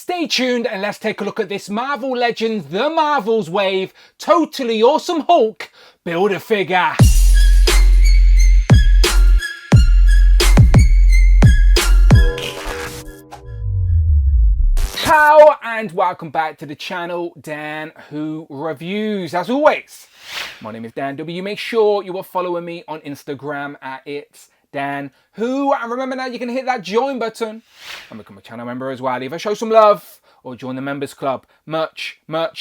Stay tuned and let's take a look at this Marvel Legends The Marvels Wave Totally Awesome Hulk Build-A-Figure. Ciao and welcome back to the channel, Dan Who Reviews. As always, my name is Dan W. Make sure you are following me on Instagram at It's Dan Who, and remember now you can hit that join button and become a channel member as well. Either show some love or join the members club. Much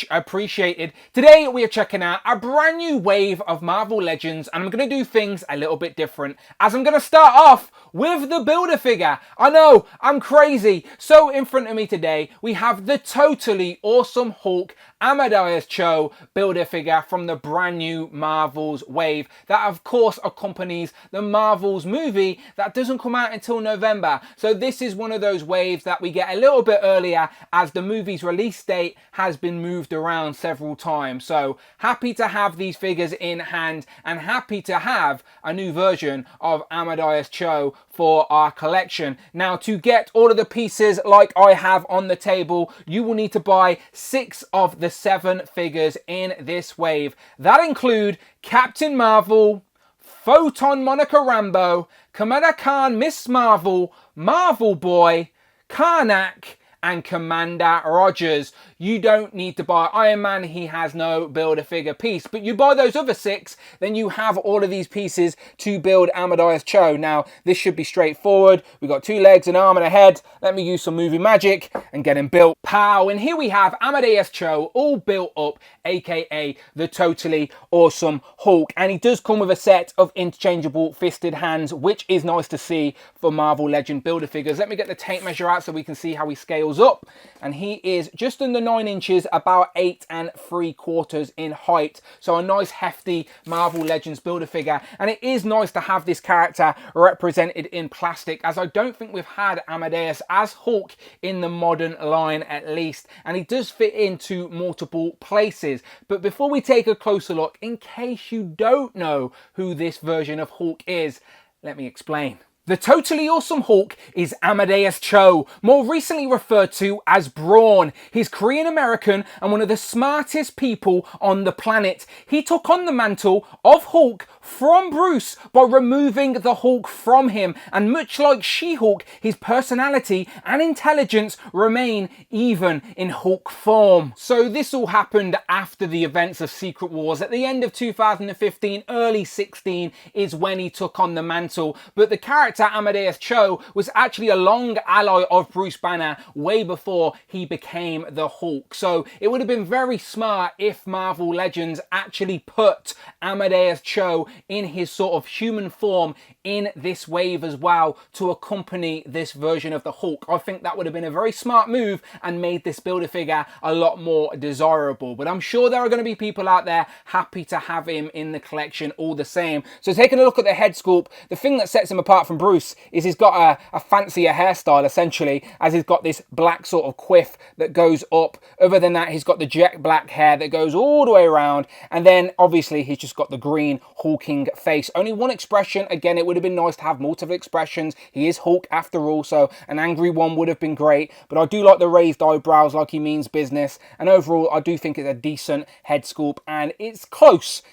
appreciated. Today we are checking out a brand new wave of Marvel Legends, and I'm going to do things a little bit different, as I'm going to start off with the Build-A-Figure. I know, I'm crazy. So in front of me today, we have the totally awesome Hulk Amadeus Cho Build-A-Figure from the brand new Marvels wave that of course accompanies the Marvels movie that doesn't come out until November. So this is one of those waves that we get a little bit earlier, as the movie's release date has been moved around several times. So happy to have these figures in hand and happy to have a new version of Amadeus Cho for our collection. Now, to get all of the pieces like I have on the table, you will need to buy 6 of the 7 figures in this wave. That include Captain Marvel, Photon Monica Rambeau, Kamala Khan Miss Marvel, Marvel Boy, Karnak, and Commander Rogers. You don't need to buy Iron Man, he has no Build-A-Figure piece, but you buy those other 6, then you have all of these pieces to build Amadeus Cho. Now, this should be straightforward. We've got 2 legs, an arm and a head. Let me use some movie magic and get him built. Pow! And here we have Amadeus Cho all built up, aka the totally awesome Hulk. And he does come with a set of interchangeable fisted hands, which is nice to see for Marvel Legend Build-A-Figures. Let me get the tape measure out so we can see how he scales up. And he is just under 9 inches, about 8 3/4 in height. So a nice hefty Marvel Legends Build-A-Figure. And it is nice to have this character represented in plastic, as I don't think we've had Amadeus as Hulk in the modern line at least. And he does fit into multiple places. But before we take a closer look, in case you don't know who this version of Hulk is, let me explain. The totally awesome Hulk is Amadeus Cho, more recently referred to as Brawn. He's Korean American and one of the smartest people on the planet. He took on the mantle of Hulk from Bruce by removing the Hulk from him, and much like She-Hulk, his personality and intelligence remain even in Hulk form. So this all happened after the events of Secret Wars. At the end of 2015, early 16 is when he took on the mantle, but the character Amadeus Cho was actually a long ally of Bruce Banner way before he became the Hulk. So it would have been very smart if Marvel Legends actually put Amadeus Cho in his sort of human form in this wave as well to accompany this version of the Hulk. I think that would have been a very smart move and made this Build-A-Figure a lot more desirable. But I'm sure there are going to be people out there happy to have him in the collection all the same. So taking a look at the head sculpt, the thing that sets him apart from Bruce is he's got a fancier hairstyle essentially, as he's got this black sort of quiff that goes up. Other than that, he's got the jet black hair that goes all the way around, and then obviously he's just got the green hulking face. Only one expression. Again, it would have been nice to have multiple expressions. He is Hulk after all, so an angry one would have been great, but I do like the raised eyebrows, like he means business, and overall I do think it's a decent head sculpt, and it's close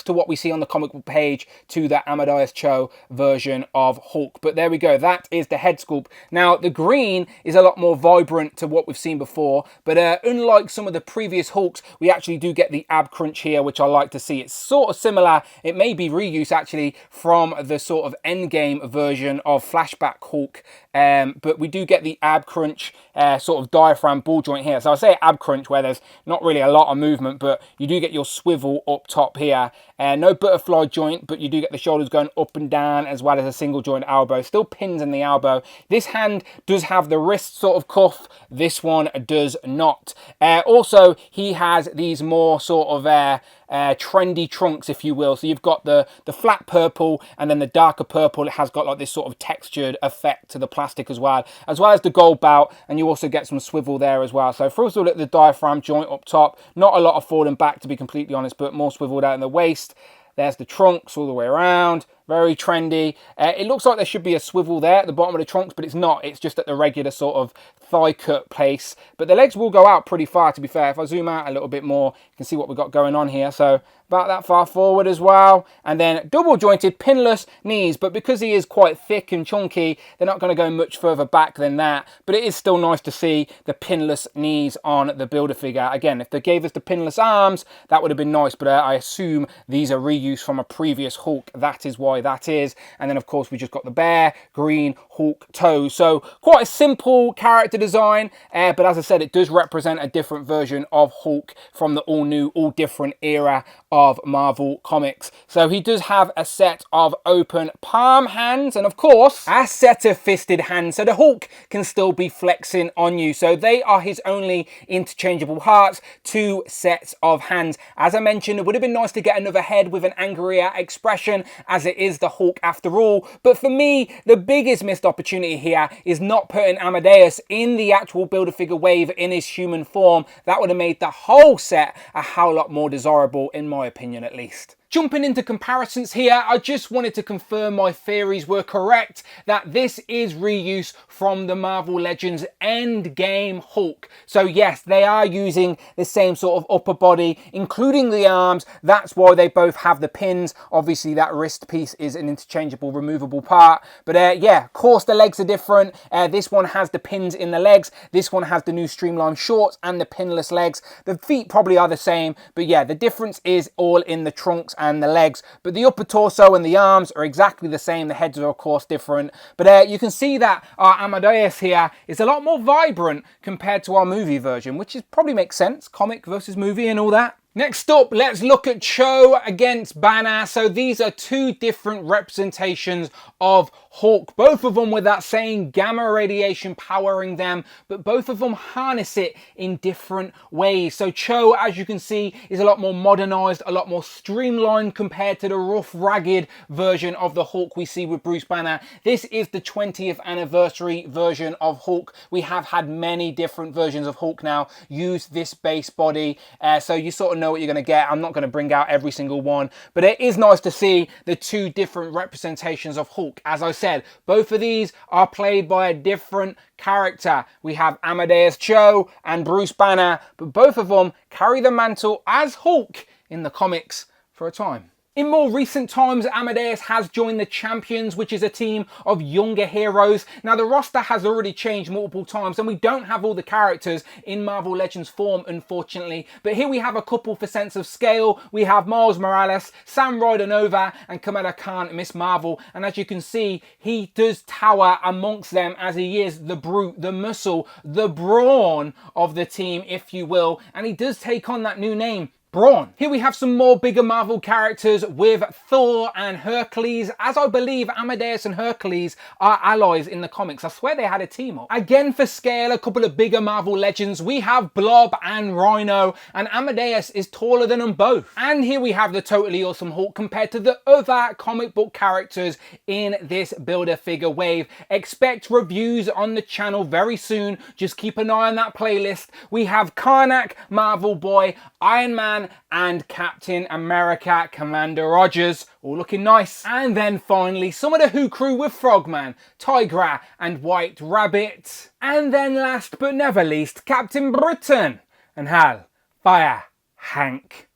to what we see on the comic book page to the Amadeus Cho version of Hulk. But there we go, that is the head sculpt. Now the green is a lot more vibrant to what we've seen before, but unlike some of the previous Hulks, we actually do get the ab crunch here, which I like to see. It's sort of similar, it may be reuse actually from the sort of endgame version of Flashback Hulk, but we do get the ab crunch sort of diaphragm ball joint here. So I say ab crunch where there's not really a lot of movement, but you do get your swivel up top here. No butterfly joint, but you do get the shoulders going up and down, as well as a single joint elbow. Still pins in the elbow. This hand does have the wrist sort of cuff. This one does not. Also, he has these more sort of trendy trunks, if you will. So you've got the flat purple and then the darker purple. It has got like this sort of textured effect to the plastic as well as the gold belt, and you also get some swivel there as well. So first of all, at the diaphragm joint up top, not a lot of falling back to be completely honest, but more swiveled out in the waist. There's the trunks all the way around. very trendy. It looks like there should be a swivel there at the bottom of the trunks, but it's not. It's just at the regular sort of thigh cut place. But the legs will go out pretty far, to be fair. If I zoom out a little bit more, you can see what we've got going on here. So about that far forward as well. And then double jointed pinless knees, but because he is quite thick and chunky, they're not going to go much further back than that. But it is still nice to see the pinless knees on the Build-A-Figure. Again, if they gave us the pinless arms, that would have been nice, but I assume these are reused from a previous Hulk. That is why that is. And then of course we just got the bare green Hulk toes. So quite a simple character design, but as I said, it does represent a different version of Hulk from the all new, all different era of Marvel Comics. So he does have a set of open palm hands and of course a set of fisted hands, so the Hulk can still be flexing on you. So they are his only interchangeable parts, 2 sets of hands. As I mentioned, it would have been nice to get another head with an angrier expression, as it is the Hulk after all. But for me, the biggest missed opportunity here is not putting Amadeus in the actual Build-A-Figure wave in his human form. That would have made the whole set a whole lot more desirable, in my opinion at least. Jumping into comparisons here, I just wanted to confirm my theories were correct, that this is reuse from the Marvel Legends Endgame Hulk. So yes, they are using the same sort of upper body, including the arms. That's why they both have the pins. Obviously that wrist piece is an interchangeable, removable part. But yeah, of course the legs are different. This one has the pins in the legs. This one has the new streamlined shorts and the pinless legs. The feet probably are the same, but yeah, the difference is all in the trunks and the legs, but the upper torso and the arms are exactly the same. The heads are of course different, but you can see that our Amadeus here is a lot more vibrant compared to our movie version, which is probably makes sense, comic versus movie and all that. Next up, let's look at Cho against Banner. So these are 2 different representations of Hulk, both of them with that same gamma radiation powering them, but both of them harness it in different ways. So Cho, as you can see, is a lot more modernized, a lot more streamlined compared to the rough, ragged version of the Hulk we see with Bruce Banner. This is the 20th anniversary version of Hulk. We have had many different versions of Hulk now use this base body, so you sort of know what you're going to get. I'm not going to bring out every single one, but it is nice to see the 2 different representations of Hulk. As I said, both of these are played by a different character. We have Amadeus Cho and Bruce Banner, but both of them carry the mantle as Hulk in the comics for a time. In more recent times, Amadeus has joined the Champions, which is a team of younger heroes. Now, the roster has already changed multiple times, and we don't have all the characters in Marvel Legends form, unfortunately. But here we have a couple for sense of scale. We have Miles Morales, Sam Ryder Nova, and Kamala Khan, Miss Marvel. And as you can see, he does tower amongst them as he is the brute, the muscle, the brawn of the team, if you will. And he does take on that new name, Brawn. Here we have some more bigger Marvel characters with Thor and Hercules, as I believe Amadeus and Hercules are allies in the comics. I swear they had a team up. Again, for scale, a couple of bigger Marvel legends. We have Blob and Rhino, and Amadeus is taller than them both. And here we have the totally awesome Hulk compared to the other comic book characters in this Build-A-Figure wave. Expect reviews on the channel very soon. Just keep an eye on that playlist. We have Karnak, Marvel Boy, Iron Man, and Captain America Commander Rogers, all looking nice. And then finally some of the Who crew with Frogman, Tigra and White Rabbit. And then last but never least, Captain Britain and Hal Fire Hank.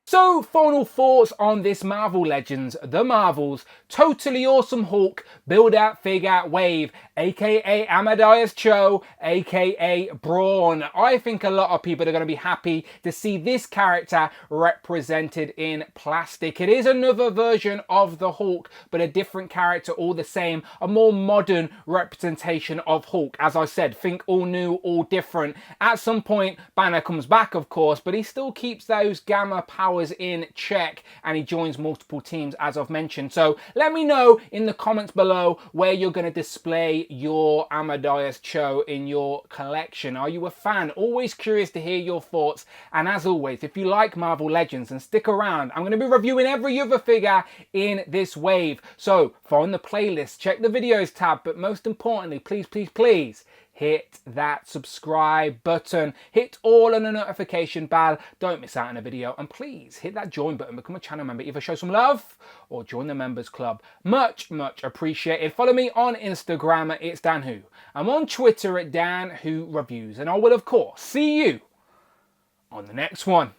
So, final thoughts on this Marvel Legends, The Marvels, Totally Awesome Hulk, Build-A-Figure wave, aka Amadeus Cho, aka Brawn. I think a lot of people are going to be happy to see this character represented in plastic. It is another version of the Hulk, but a different character all the same, a more modern representation of Hulk. As I said, think all new, all different. At some point, Banner comes back, of course, but he still keeps those gamma powers in check, and he joins multiple teams, as I've mentioned. So let me know in the comments below where you're going to display your Amadeus Cho in your collection. Are you a fan? Always curious to hear your thoughts. And as always, if you like Marvel Legends, and stick around, I'm going to be reviewing every other figure in this wave. So find the playlist, check the videos tab, but most importantly, please, please, please hit that subscribe button, hit all on the notification bell, don't miss out on a video, and please hit that join button, become a channel member, either show some love or join the members club. Much appreciated. Follow me on Instagram at It's Dan Who. I'm on Twitter at Dan Who Reviews, and I will of course see you on the next one.